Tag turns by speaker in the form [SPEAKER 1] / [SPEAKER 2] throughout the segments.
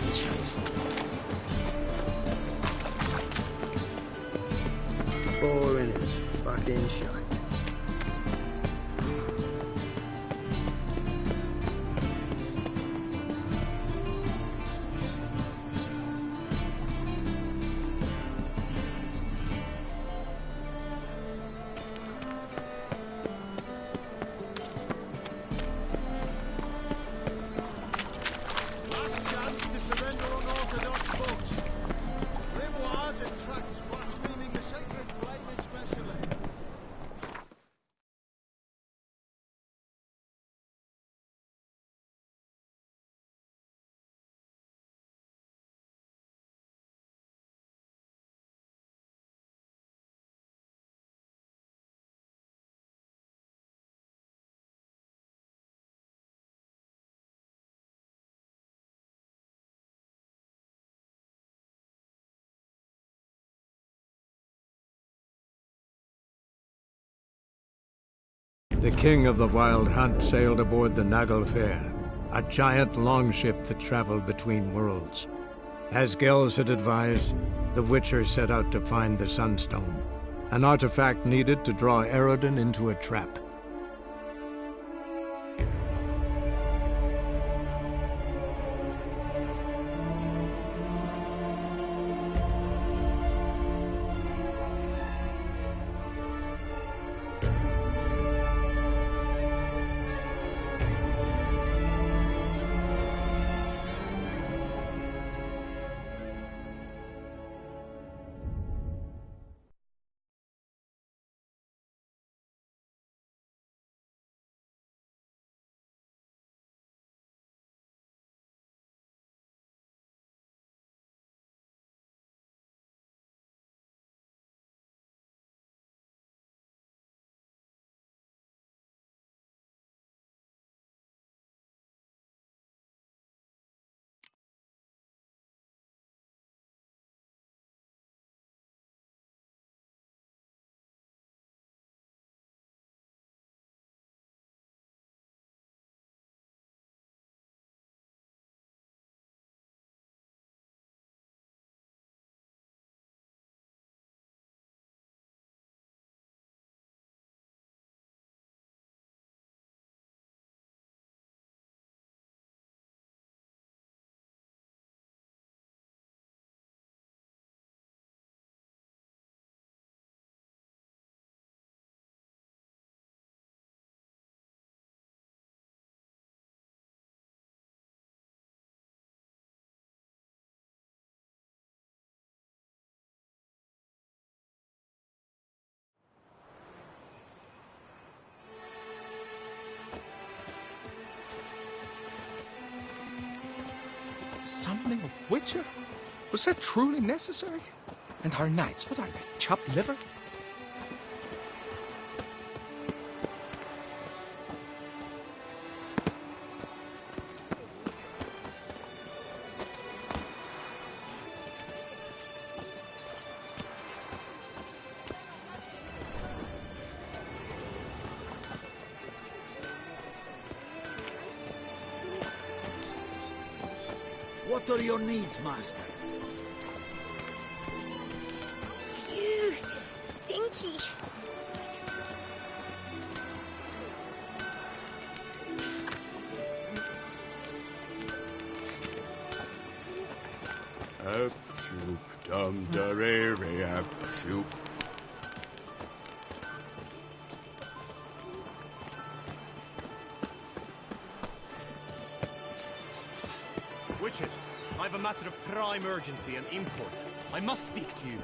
[SPEAKER 1] Scheiße.
[SPEAKER 2] Boring as fucking shite.
[SPEAKER 3] The king of the Wild Hunt sailed aboard the Naglfar, a giant longship that traveled between worlds. As Gels had advised, the Witcher set out to find the Sunstone, an artifact needed to draw Eredin into a trap.
[SPEAKER 4] Summoning a Witcher? Was that truly necessary? And our knights, what are they, chopped liver?
[SPEAKER 1] What are your needs, master?
[SPEAKER 5] Phew, stinky.
[SPEAKER 4] Up, shoop, dum, da, re, re, up, shoop.
[SPEAKER 6] Witcher, I have a matter of prime urgency and import. I must speak to you.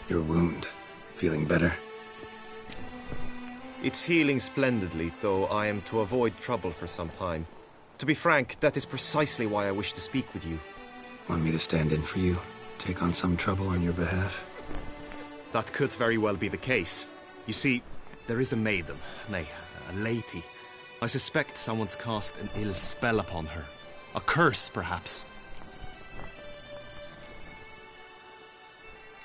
[SPEAKER 7] Your wound. Feeling better?
[SPEAKER 6] It's healing splendidly, though I am to avoid trouble for some time. To be frank, that is precisely why I wish to speak with you.
[SPEAKER 7] Want me to stand in for you? Take on some trouble on your behalf?
[SPEAKER 6] That could very well be the case. You see, there is a maiden, nay, a lady. I suspect someone's cast an ill spell upon her. A curse, perhaps.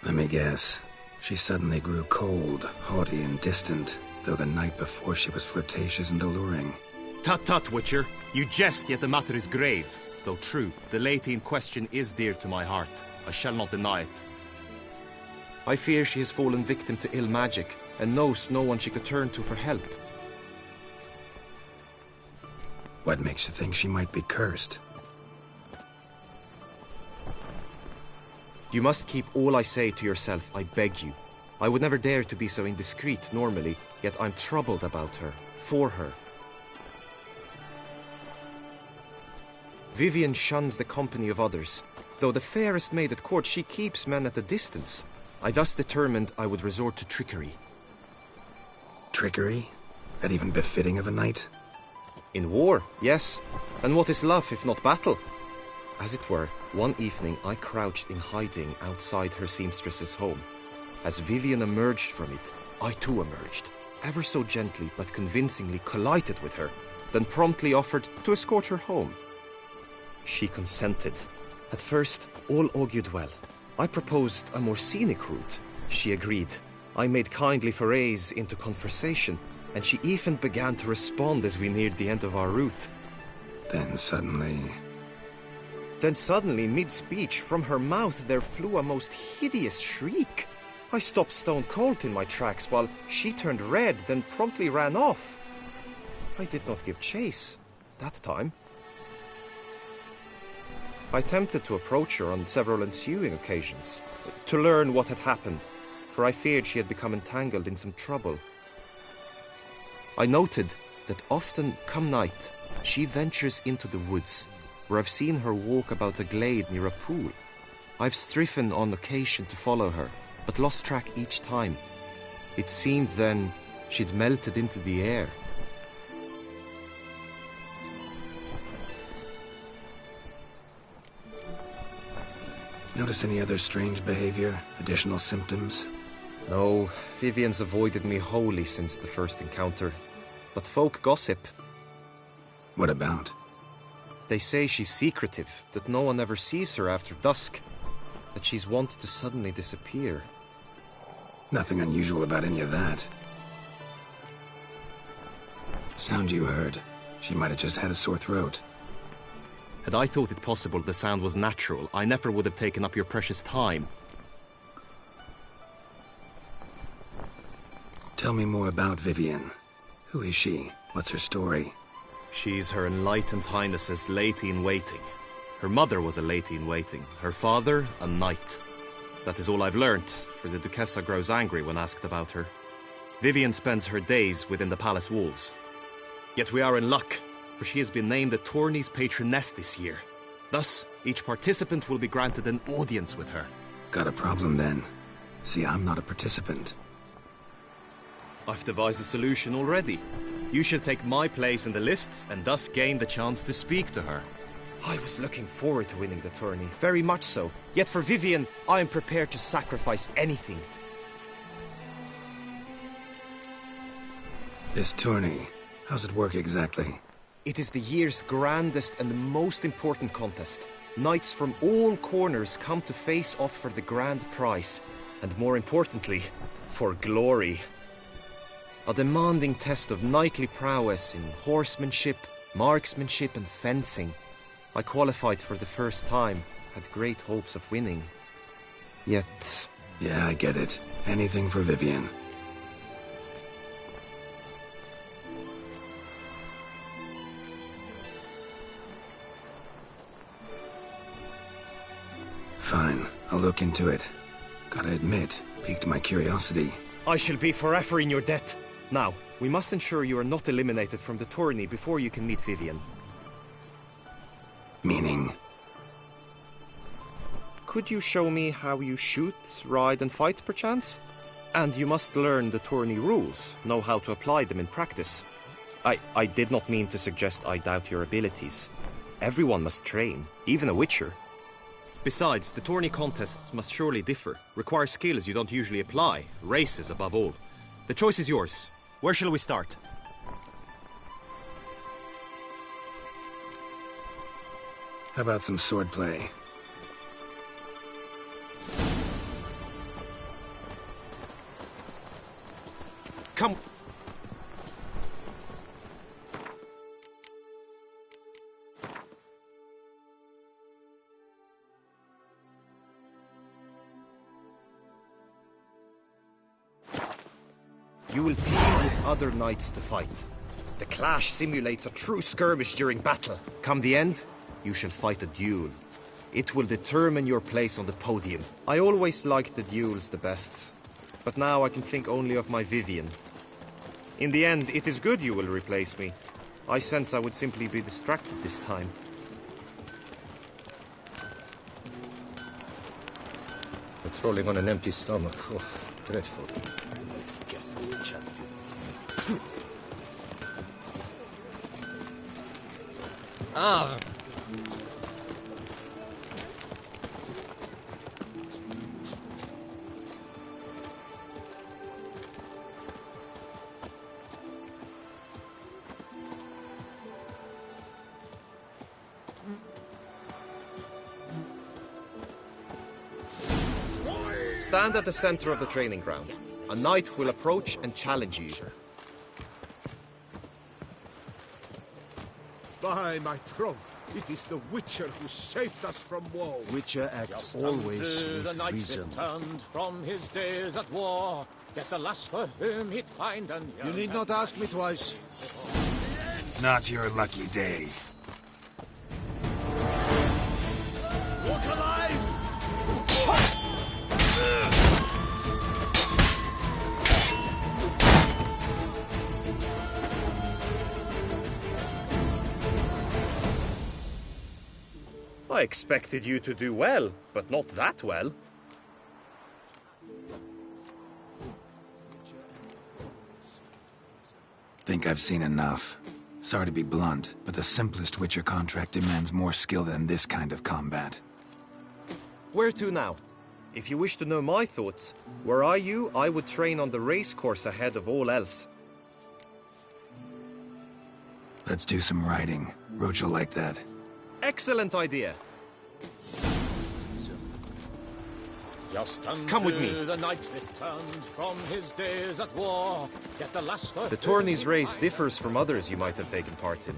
[SPEAKER 7] Let me guess. She suddenly grew cold, haughty, and distant, though the night before she was flirtatious and alluring.
[SPEAKER 6] Tut tut, Witcher. You jest, yet the matter is grave. Though true, the lady in question is dear to my heart. I shall not deny it. I fear she has fallen victim to ill magic, and knows no one she could turn to for help.
[SPEAKER 7] What makes you think she might be cursed?
[SPEAKER 6] You must keep all I say to yourself, I beg you. I would never dare to be so indiscreet normally, yet I'm troubled about her, for her. Vivienne shuns the company of others. Though the fairest maid at court, she keeps men at a distance. I thus determined I would resort to trickery.
[SPEAKER 7] Trickery? That even befitting of a knight?
[SPEAKER 6] In war, yes. And what is love if not battle? As it were, one evening I crouched in hiding outside her seamstress's home. As Vivienne emerged from it, I too emerged, ever so gently but convincingly collided with her, then promptly offered to escort her home. She consented. At first, all augured well. I proposed a more scenic route. She agreed. I made kindly forays into conversation, and she even began to respond as we neared the end of our route.
[SPEAKER 7] Then suddenly,
[SPEAKER 6] mid-speech, from her mouth there flew a most hideous shriek. I stopped stone cold in my tracks while she turned red, then promptly ran off. I did not give chase that time. I attempted to approach her on several ensuing occasions, to learn what had happened, for I feared she had become entangled in some trouble. I noted that often, come night, she ventures into the woods, where I've seen her walk about a glade near a pool. I've striven on occasion to follow her, but lost track each time. It seemed then she'd melted into the air.
[SPEAKER 7] notice any other strange behavior, additional symptoms?
[SPEAKER 6] No, Vivienne's avoided me wholly since the first encounter. But folk gossip.
[SPEAKER 7] What about?
[SPEAKER 6] They say she's secretive, that no one ever sees her after dusk, that she's wont to suddenly disappear.
[SPEAKER 7] Nothing unusual about any of that. Sound you heard. She might have just had a sore throat.
[SPEAKER 6] Had I thought it possible the sound was natural, I never would have taken up your precious time.
[SPEAKER 7] Tell me more about Vivienne. Who is she? What's her story?
[SPEAKER 6] She's Her Enlightened Highness's lady-in-waiting. Her mother was a lady-in-waiting, her father a knight. That is all I've learnt, for the Duchessa grows angry when asked about her. Vivienne spends her days within the palace walls. Yet we are in luck, for she has been named the tourney's patroness this year. Thus, each participant will be granted an audience with her.
[SPEAKER 7] Got a problem then. See, I'm not a participant.
[SPEAKER 6] I've devised a solution already. You shall take my place in the lists and thus gain the chance to speak to her. I was looking forward to winning the tourney, very much so. Yet for Vivienne, I am prepared to sacrifice anything.
[SPEAKER 7] This tourney, how's it work exactly?
[SPEAKER 6] It is the year's grandest and most important contest. Knights from all corners come to face off for the grand prize. And more importantly, for glory. A demanding test of knightly prowess in horsemanship, marksmanship and fencing. I qualified for the first time, had great hopes of winning. Yet...
[SPEAKER 7] Yeah, I get it. Anything for Vivienne. Fine, I'll look into it. Gotta admit, piqued my curiosity.
[SPEAKER 6] I shall be forever in your debt. Now, we must ensure you are not eliminated from the tourney before you can meet Vivienne.
[SPEAKER 7] Meaning?
[SPEAKER 6] Could you show me how you shoot, ride and fight, perchance? And you must learn the tourney rules, know how to apply them in practice. I did not mean to suggest I doubt your abilities. Everyone must train, even a witcher. Besides, the tourney contests must surely differ, require skills you don't usually apply, races above all. The choice is yours. Where shall we start?
[SPEAKER 7] How about some swordplay?
[SPEAKER 6] Come. You will team with other knights to fight. The clash simulates a true skirmish during battle. Come the end, you shall fight a duel. It will determine your place on the podium. I always liked the duels the best, but now I can think only of my Vivian. In the end, it is good you will replace me. I sense I would simply be distracted this time.
[SPEAKER 2] Patrolling on an empty stomach. Oh, dreadful.
[SPEAKER 6] Guess it's a champion.
[SPEAKER 4] Ah.
[SPEAKER 6] Stand at the center of the training ground. A knight will approach and challenge you.
[SPEAKER 1] By my troth, it is the Witcher who saved us from woe.
[SPEAKER 2] Witcher act always with reason.
[SPEAKER 8] Returned from his days at war, yet the last for whom he'd find an
[SPEAKER 1] You need not ask me twice.
[SPEAKER 7] Not your lucky day.
[SPEAKER 1] Look alive!
[SPEAKER 6] I expected you to do well, but not that well.
[SPEAKER 7] Think I've seen enough. Sorry to be blunt, but the simplest Witcher contract demands more skill than this kind of combat.
[SPEAKER 6] Where to now? If you wish to know my thoughts, were I you, I would train on the race course ahead of all else.
[SPEAKER 7] Let's do some riding. Roach will like that.
[SPEAKER 6] Excellent idea.
[SPEAKER 8] Come
[SPEAKER 6] with me.
[SPEAKER 8] The knight returned from his days at war, yet the last for
[SPEAKER 6] The tourney's race differs from others you might have taken part in.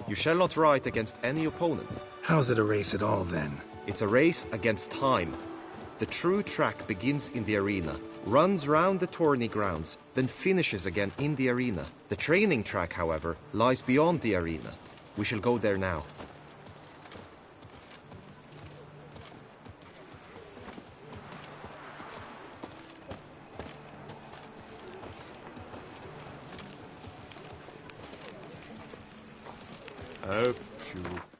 [SPEAKER 6] You shall not ride against any opponent.
[SPEAKER 7] How's it a race at all, then?
[SPEAKER 6] It's a race against time. The true track begins in the arena, runs round the tourney grounds, then finishes again in the arena. The training track, however, lies beyond the arena. We shall go there now.
[SPEAKER 4] Oh, shoot.